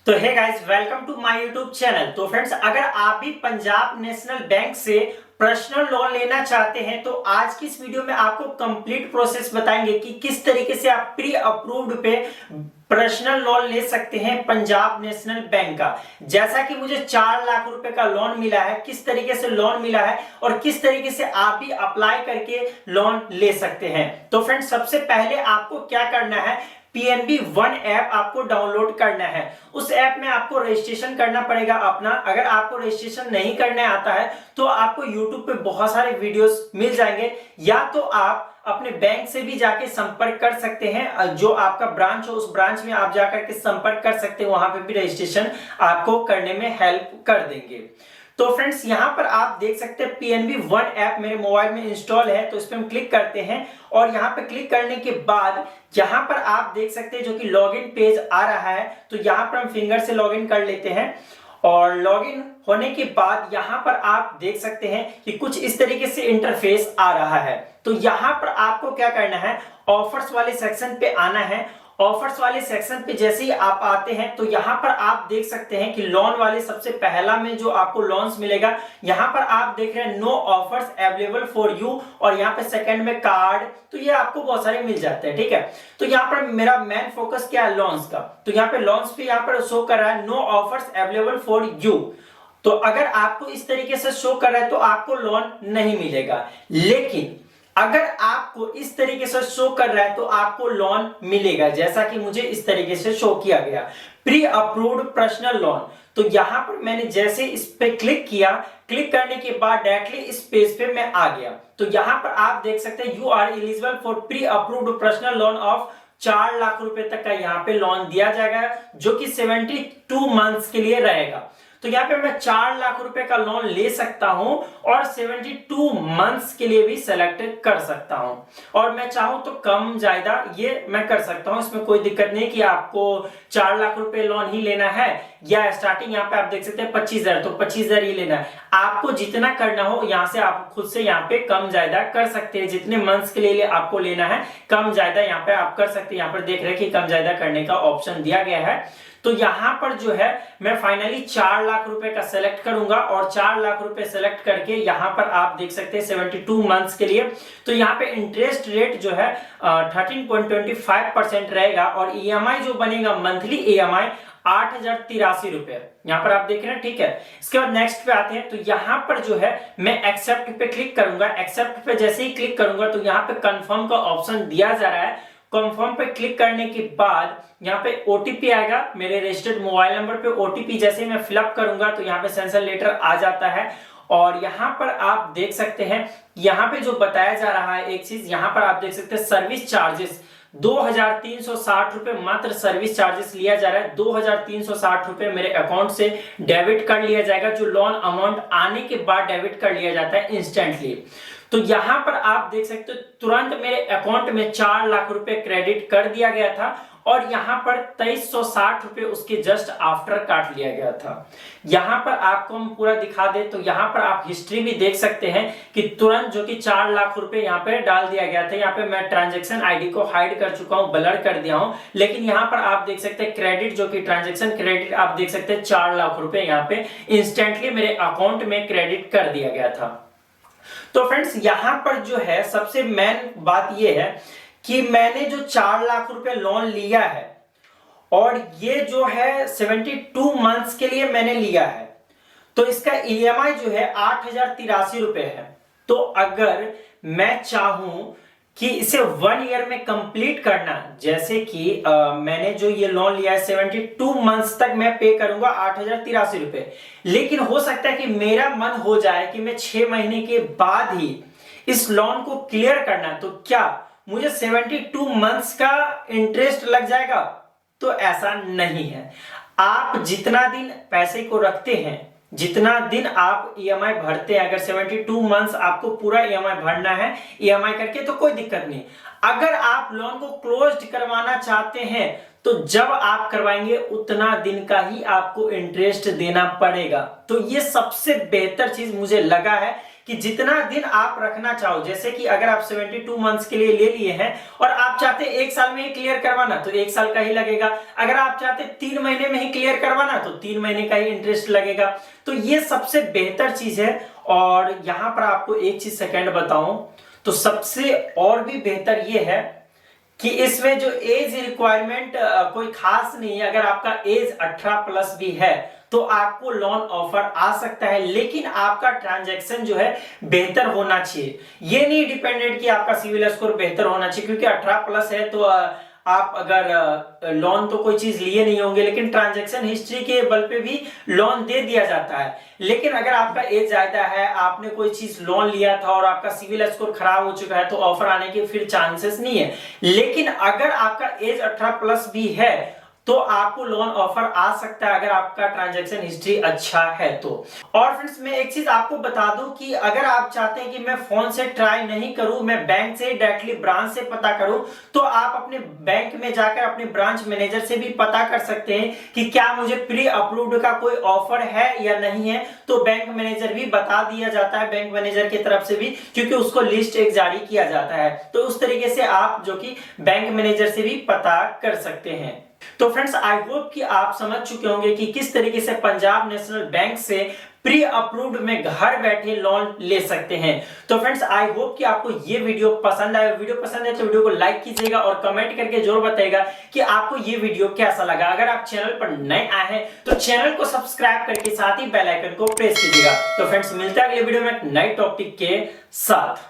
तो hey guys, welcome to my YouTube channel. तो friends, अगर आप भी पंजाब नेशनल बैंक से पर्सनल लोन लेना चाहते हैं तो आज की इस वीडियो में आपको कंप्लीट प्रोसेस बताएंगे कि किस तरीके से आप प्री अप्रूव्ड पे पर्सनल लोन ले सकते हैं पंजाब नेशनल बैंक का। जैसा कि मुझे 4 लाख रुपए का लोन मिला है, किस तरीके से लोन मिला है और किस तरीके से आप भी अप्लाई करके लोन ले सकते हैं। तो फ्रेंड्स, सबसे पहले आपको क्या करना है, पीएनबी वन ऐप आपको डाउनलोड करना है। उस ऐप में आपको रजिस्ट्रेशन करना पड़ेगा अपना। अगर आपको रजिस्ट्रेशन नहीं करने आता है तो आपको यूट्यूब पे बहुत सारे वीडियोस मिल जाएंगे, या तो आप अपने बैंक से भी जाके संपर्क कर सकते हैं। जो आपका ब्रांच हो उस ब्रांच में आप जाकर के संपर्क कर सकते हैं, वहां पे भी रजिस्ट्रेशन आपको करने में हेल्प कर देंगे। तो फ्रेंड्स, यहां पर आप देख सकते हैं पीएनबी वन ऐप मेरे मोबाइल में इंस्टॉल है, तो इस पर हम क्लिक करते हैं और यहां पर क्लिक करने के बाद यहां पर आप देख सकते हैं जो कि लॉगिन पेज आ रहा है। तो यहां पर हम फिंगर से लॉगिन कर लेते हैं और लॉगिन होने के बाद यहां पर आप देख सकते हैं कि कुछ इस तरीके से इंटरफेस आ रहा है। तो यहां पर आपको क्या करना है, ऑफर्स वाले सेक्शन पे आना है। ऑफर्स वाले सेक्शन पे जैसे ही आप आते हैं तो यहां पर आप देख सकते हैं कि लोन वाले सबसे पहला में जो आपको लोन्स मिलेगा, यहां पर आप देख रहे हैं no offers available for you, और यहां पे सेकंड में कार्ड। तो ये आपको बहुत सारे मिल जाते हैं, ठीक है। तो यहां पर मेरा मेन फोकस क्या है, लोन्स का। तो यहां पे लोन्स पे यहां पर शो कर रहा है no offers available for you. तो अगर आपको इस तरीके से शो कर रहा है तो आपको लोन नहीं मिलेगा, लेकिन अगर आपको इस तरीके से शो कर रहा है तो आपको लोन मिलेगा। जैसा कि मुझे इस तरीके से शो किया गया, प्री अप्रूव्ड पर्सनल लोन। तो यहां पर मैंने जैसे इस पे क्लिक किया, क्लिक करने के बाद डायरेक्टली इस पेज पे मैं आ गया। तो यहां पर आप देख सकते हैं you are eligible for pre approved personal loan of 4 lakh रुपए तक का यहाँ पे लोन दिया जाएगा, जो कि 72 मंथ्स के लिए रहेगा। तो यहाँ पे मैं 4 लाख रुपए का लोन ले सकता हूं और 72 मंथ्स के लिए भी सेलेक्ट कर सकता हूं, और मैं चाहूं तो कम ज्यादा ये मैं कर सकता हूं। इसमें कोई दिक्कत नहीं कि आपको 4 लाख रुपए लोन ही लेना है, या स्टार्टिंग यहाँ पे आप देख सकते हैं 25,000, तो 25,000 ही लेना है। आपको जितना करना हो यहाँ से आप खुद से यहाँ पे कम ज्यादा कर सकते हैं। जितने मंथ्स के लिए आपको लेना है कम ज्यादा यहाँ पे आप कर सकते हैं। यहाँ पर देख रहे हैं कि कम ज्यादा करने का ऑप्शन दिया गया है। तो यहां पर जो है मैं फाइनली 4 लाख रुपए का सेलेक्ट करूंगा, और 4 लाख रुपए सेलेक्ट करके यहां पर आप देख सकते हैं 72 मंथ्स के लिए। तो यहां पे इंटरेस्ट रेट जो है 13.25% रहेगा, और ईएमआई जो बनेगा मंथली ईएमआई 8,083 रुपए यहां पर आप देख रहे हैं, ठीक है। इसके बाद नेक्स्ट पे आते हैं। तो यहां पर जो है मैं एक्सेप्ट पे क्लिक करूंगा। एक्सेप्ट पे जैसे ही क्लिक करूंगा तो यहां पे कंफर्म का ऑप्शन दिया जा रहा है। कंफर्म पे क्लिक करने के बाद यहाँ पे ओटीपी आएगा मेरे रजिस्टर्ड मोबाइल नंबर पे। ओटीपी जैसे मैं फिलअप करूंगा तो यहाँ पे सेंसर लेटर आ जाता है, और यहाँ पर आप देख सकते हैं यहाँ पे जो बताया जा रहा है एक चीज, यहाँ पर आप देख सकते हैं सर्विस चार्जेस 2,360 रुपए मात्र सर्विस चार्जेस लिया जा रहा है। 2,360 रुपए मेरे अकाउंट से डेबिट कर लिया जाएगा, जो लोन अमाउंट आने के बाद डेबिट कर लिया जाता है इंस्टेंटली। तो यहां पर आप देख सकते हो तुरंत मेरे अकाउंट में 4 लाख रुपए क्रेडिट कर दिया गया था, और यहां पर 2,360 रुपए उसके जस्ट आफ्टर काट लिया गया था। यहां पर आपको हम पूरा दिखा दे तो यहां पर आप हिस्ट्री भी देख सकते हैं कि तुरंत जो कि 4 लाख रुपए यहां पे डाल दिया गया था। यहां पे मैं ट्रांजैक्शन आईडी को हाइड कर चुका हूं, ब्लर कर दिया हूं, लेकिन यहां पर आप देख सकते हैं क्रेडिट जो कि ट्रांजैक्शन क्रेडिट आप देख सकते हैं 4 लाख रुपए यहां पे इंस्टेंटली मेरे अकाउंट में क्रेडिट कर दिया गया था। तो फ्रेंड्स, यहां पर जो है सबसे मेन बात यह है कि मैंने जो 4 लाख रुपए लोन लिया है, और ये जो है 72 मंथ्स के लिए मैंने लिया है, तो इसका ईएमआई जो है 8,083 रुपए है। तो अगर मैं चाहूं कि इसे 1 ईयर में कंप्लीट करना, जैसे कि मैंने जो ये लोन लिया है 72 मंथ्स तक मैं पे करूंगा 8,083 रुपए, लेकिन हो सकता है कि मेरा मन हो जाए कि मैं 6 महीने के बाद ही इस लोन को क्लियर करना, तो क्या मुझे 72 मंथ्स का इंटरेस्ट लग जाएगा? तो ऐसा नहीं है। आप जितना दिन पैसे को रखते हैं, जितना दिन आप ईएमआई भरते हैं, अगर 72 मंथ्स आपको पूरा ईएमआई भरना है ईएमआई करके, तो कोई दिक्कत नहीं। अगर आप लोन को क्लोज्ड करवाना चाहते हैं तो जब आप करवाएंगे उतना दिन का ही आपको इंटरेस्ट देना पड़ेगा। तो ये सबसे बेहतर चीज मुझे लगा है कि जितना दिन आप रखना चाहो, जैसे कि अगर आप 72 मंथ्स के लिए ले लिए हैं और आप चाहते हैं 1 साल में ही क्लियर करवाना तो 1 साल का ही लगेगा। अगर आप चाहते हैं 3 महीने में ही क्लियर करवाना तो 3 महीने का ही इंटरेस्ट लगेगा। तो ये सबसे बेहतर चीज है। और यहां पर आपको एक चीज सेकंड बताऊं तो सबसे और भी बेहतर ये है कि इसमें जो एज रिक्वायरमेंट कोई खास नहीं है। अगर आपका एज 18 प्लस भी है तो आपको लोन ऑफर आ सकता है, लेकिन आपका ट्रांजैक्शन जो है बेहतर होना चाहिए। ये नहीं डिपेंडेंट कि आपका सिविल स्कोर बेहतर होना चाहिए, क्योंकि 18 प्लस है तो आप अगर लोन तो कोई चीज लिए नहीं होंगे, लेकिन ट्रांजैक्शन हिस्ट्री के बल पे भी लोन दे दिया जाता है। लेकिन अगर आपका एज ज्यादा है, आपने कोई चीज लोन लिया था और आपका सिविल स्कोर खराब हो चुका है तो ऑफर आने के फिर चांसेस नहीं है। लेकिन अगर आपका एज 18 प्लस भी है तो आपको लोन ऑफर आ सकता है, अगर आपका ट्रांजैक्शन हिस्ट्री अच्छा है तो। और फ्रेंड्स मैं एक चीज आपको बता दूं कि अगर आप चाहते हैं कि मैं फोन से ट्राई नहीं करूं, मैं बैंक से डायरेक्टली ब्रांच से पता करूं, तो आप अपने बैंक में जाकर अपने ब्रांच मैनेजर से भी पता कर सकते हैं कि क्या मुझे प्री अप्रूव्ड का कोई ऑफर है या नहीं है। तो बैंक मैनेजर भी बता दिया जाता है, बैंक मैनेजर की तरफ से भी, क्योंकि उसको लिस्ट एक जारी किया जाता है। तो उस तरीके से आप जो कि बैंक मैनेजर से भी पता कर सकते हैं। तो फ्रेंड्स आई होप कि आप समझ चुके होंगे कि किस तरीके से पंजाब नेशनल बैंक से प्री अप्रूव्ड में घर बैठे लोन ले सकते हैं। तो फ्रेंड्स आई होप कि आपको ये वीडियो पसंद आया। वीडियो पसंद है तो वीडियो को लाइक कीजिएगा और कमेंट करके जरूर बताइएगा कि आपको ये वीडियो कैसा लगा। अगर आप चैनल पर नए आए हैं तो चैनल को सब्सक्राइब करके साथ ही बेल आइकन को प्रेस कीजिएगा। तो फ्रेंड्स मिलते हैं अगले वीडियो में एक नए टॉपिक के साथ।